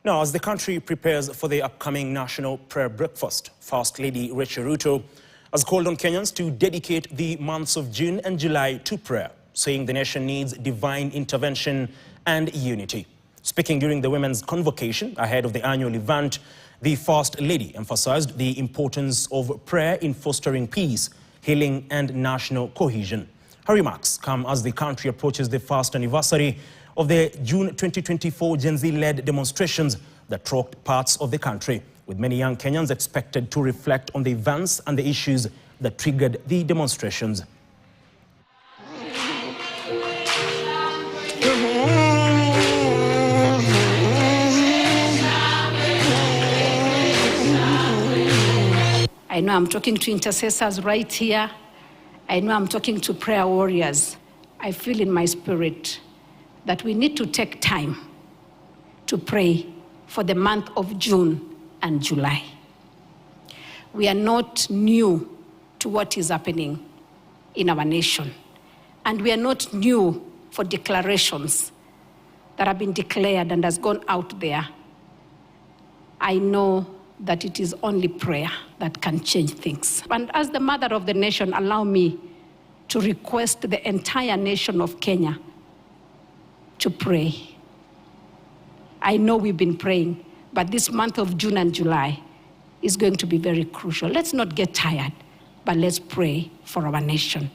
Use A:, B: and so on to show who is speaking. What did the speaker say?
A: Now, as the country prepares for the upcoming National Prayer Breakfast, First Lady Rachael Ruto has called on Kenyans to dedicate the months of June and July to prayer, saying the nation needs divine intervention and unity. Speaking during the women's convocation ahead of the annual event, the First Lady emphasized the importance of prayer in fostering peace, healing and national cohesion. Her remarks come as the country approaches the first anniversary of the June 2024 Gen Z-led demonstrations that rocked parts of the country, with many young Kenyans expected to reflect on the events and the issues that triggered the demonstrations.
B: I know I'm talking to intercessors right here. I know I'm talking to prayer warriors. I feel in my spirit that we need to take time to pray for the month of June and July. We are not new to what is happening in our nation. And we are not new for declarations that have been declared and has gone out there. I know that it is only prayer that can change things. And as the mother of the nation, allow me to request the entire nation of Kenya to pray. I know we've been praying, but this month of June and July is going to be very crucial. Let's not get tired, but let's pray for our nation.